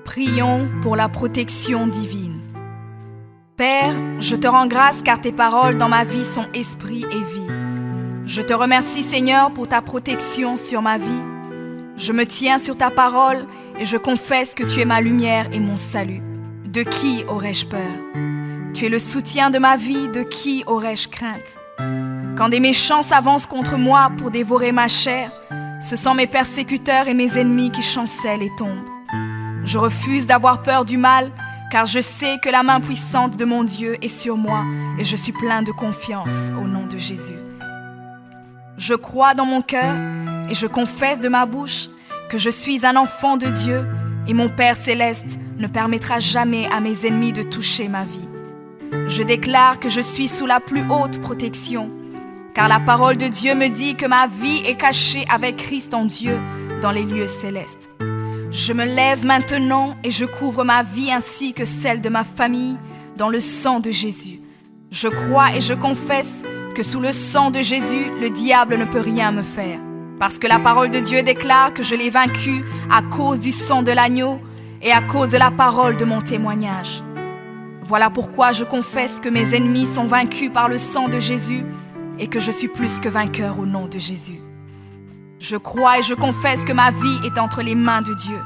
Prions pour la protection divine. Père, je te rends grâce car tes paroles dans ma vie sont esprit et vie. Je te remercie Seigneur pour ta protection sur ma vie. Je me tiens sur ta parole et je confesse que tu es ma lumière et mon salut. De qui aurais-je peur? Tu es le soutien de ma vie, de qui aurais-je crainte? Quand des méchants s'avancent contre moi pour dévorer ma chair, ce sont mes persécuteurs et mes ennemis qui chancellent et tombent. Je refuse d'avoir peur du mal, car je sais que la main puissante de mon Dieu est sur moi et je suis plein de confiance au nom de Jésus. Je crois dans mon cœur et je confesse de ma bouche que je suis un enfant de Dieu et mon Père céleste ne permettra jamais à mes ennemis de toucher ma vie. Je déclare que je suis sous la plus haute protection, car la parole de Dieu me dit que ma vie est cachée avec Christ en Dieu dans les lieux célestes. Je me lève maintenant et je couvre ma vie ainsi que celle de ma famille dans le sang de Jésus. Je crois et je confesse que sous le sang de Jésus, le diable ne peut rien me faire. Parce que la parole de Dieu déclare que je l'ai vaincu à cause du sang de l'agneau et à cause de la parole de mon témoignage. Voilà pourquoi je confesse que mes ennemis sont vaincus par le sang de Jésus et que je suis plus que vainqueur au nom de Jésus. Je crois et je confesse que ma vie est entre les mains de Dieu.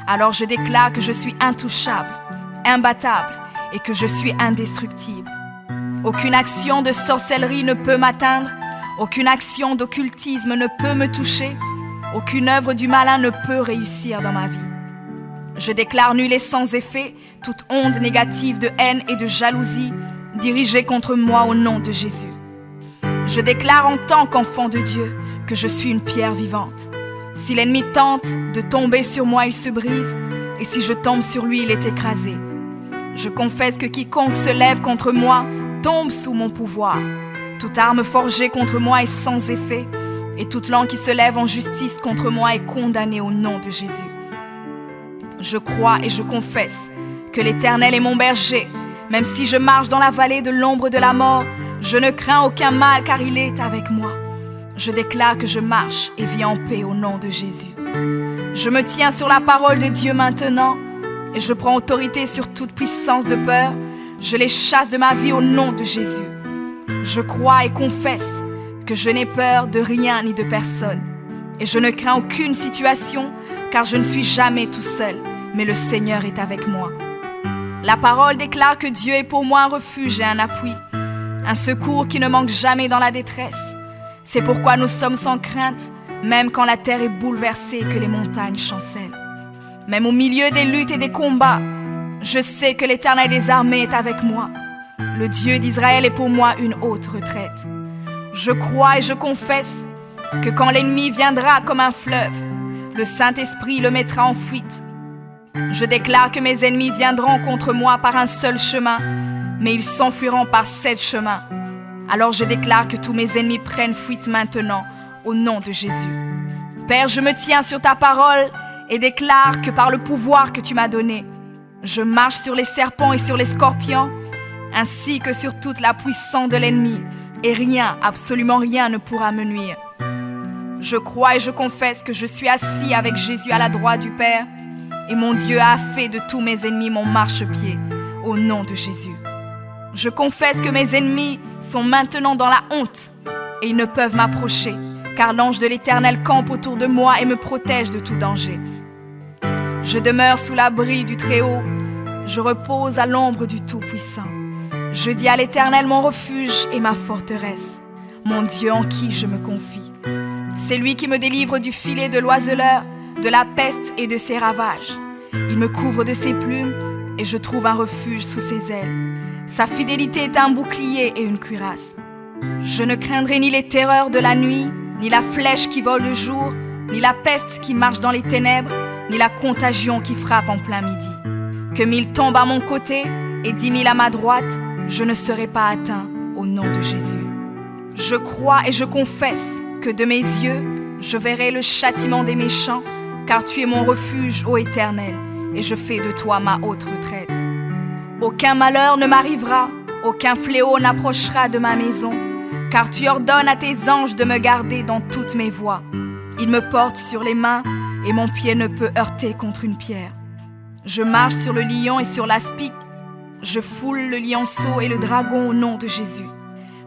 Alors je déclare que je suis intouchable, imbattable et que je suis indestructible. Aucune action de sorcellerie ne peut m'atteindre, aucune action d'occultisme ne peut me toucher, aucune œuvre du malin ne peut réussir dans ma vie. Je déclare nul et sans effet toute onde négative de haine et de jalousie dirigée contre moi au nom de Jésus. Je déclare en tant qu'enfant de Dieu que je suis une pierre vivante. Si l'ennemi tente de tomber sur moi, il se brise, et si je tombe sur lui, il est écrasé. Je confesse que quiconque se lève contre moi tombe sous mon pouvoir. Toute arme forgée contre moi est sans effet, et toute langue qui se lève en justice contre moi est condamnée au nom de Jésus. Je crois et je confesse que l'Éternel est mon berger. Même si je marche dans la vallée de l'ombre de la mort, je ne crains aucun mal car il est avec moi. Je déclare que je marche et vis en paix au nom de Jésus. Je me tiens sur la parole de Dieu maintenant et je prends autorité sur toute puissance de peur. Je les chasse de ma vie au nom de Jésus. Je crois et confesse que je n'ai peur de rien ni de personne. Et je ne crains aucune situation car je ne suis jamais tout seul, mais le Seigneur est avec moi. La parole déclare que Dieu est pour moi un refuge et un appui, un secours qui ne manque jamais dans la détresse. C'est pourquoi nous sommes sans crainte, même quand la terre est bouleversée et que les montagnes chancellent. Même au milieu des luttes et des combats, je sais que l'Éternel des armées est avec moi. Le Dieu d'Israël est pour moi une haute retraite. Je crois et je confesse que quand l'ennemi viendra comme un fleuve, le Saint-Esprit le mettra en fuite. Je déclare que mes ennemis viendront contre moi par un seul chemin, mais ils s'enfuiront par 7 chemins. Alors je déclare que tous mes ennemis prennent fuite maintenant, au nom de Jésus. Père, je me tiens sur ta parole et déclare que par le pouvoir que tu m'as donné, je marche sur les serpents et sur les scorpions, ainsi que sur toute la puissance de l'ennemi, et rien, absolument rien ne pourra me nuire. Je crois et je confesse que je suis assis avec Jésus à la droite du Père, et mon Dieu a fait de tous mes ennemis mon marchepied, au nom de Jésus. Je confesse que mes ennemis sont maintenant dans la honte et ils ne peuvent m'approcher, car l'ange de l'Éternel campe autour de moi et me protège de tout danger. Je demeure sous l'abri du Très-Haut, je repose à l'ombre du Tout-Puissant. Je dis à l'Éternel mon refuge et ma forteresse, mon Dieu en qui je me confie. C'est lui qui me délivre du filet de l'oiseleur, de la peste et de ses ravages. Il me couvre de ses plumes et je trouve un refuge sous ses ailes. Sa fidélité est un bouclier et une cuirasse. Je ne craindrai ni les terreurs de la nuit, ni la flèche qui vole le jour, ni la peste qui marche dans les ténèbres, ni la contagion qui frappe en plein midi. Que 1000 tombent à mon côté et 10 000 à ma droite, je ne serai pas atteint au nom de Jésus. Je crois et je confesse que de mes yeux, je verrai le châtiment des méchants, car tu es mon refuge, ô Éternel, et je fais de toi ma haute retraite. Aucun malheur ne m'arrivera, Aucun fléau n'approchera de ma maison, car tu ordonnes à tes anges de me garder dans toutes mes voies. Ils me portent sur les mains et mon pied ne peut heurter contre une pierre. Je marche sur le lion et sur l'aspic. Je foule le lionceau et le dragon au nom de Jésus.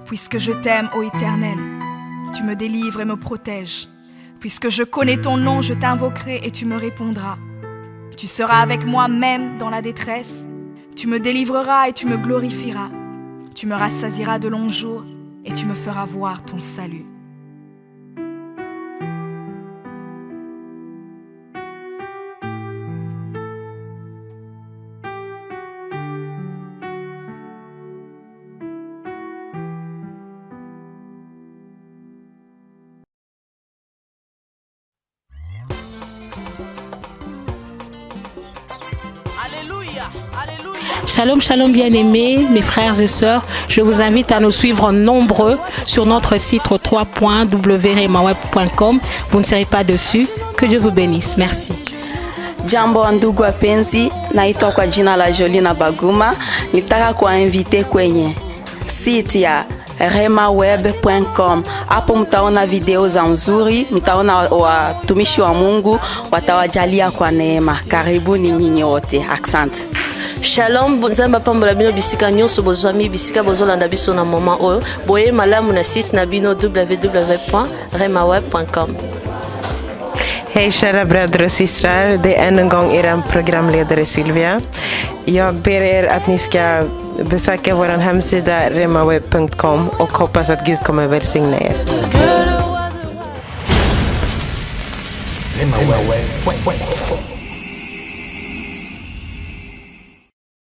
Puisque je t'aime, ô Éternel, tu me délivres et me protèges. Puisque je connais ton nom, je t'invoquerai et tu me répondras. Tu seras avec moi même dans la détresse. Tu me délivreras et tu me glorifieras. Tu me rassasieras de longs jours et tu me feras voir ton salut. Shalom, shalom bien-aimés, mes frères et sœurs. Je vous invite à nous suivre nombreux sur notre site www.remaweb.com. Vous ne serez pas dessus. Que Dieu vous bénisse. Merci. Jambo ndugu wapenzi, naitwa kwa jina la Jolina Baguma. Nitaka kuwainvite kwenye site ya remaweb.com. Hapo mtaona video za nzuri, mtaona watumishi wa Mungu watawajalia kwa neema. Karibuni nyinyi wote. Asante. Shalom, bonzamba pambola bino bisika nyonso bozwami bisika bozolanda biso na moment oyo. Boye malamu na site na bino www.remaweb.com. Hej kära bröder och systrar, det är än en gång er programledare Sylvia. Jag ber er att ni ska besöka vår hemsida remaweb.com och hoppas att Gud kommer välsigna er. remaweb.com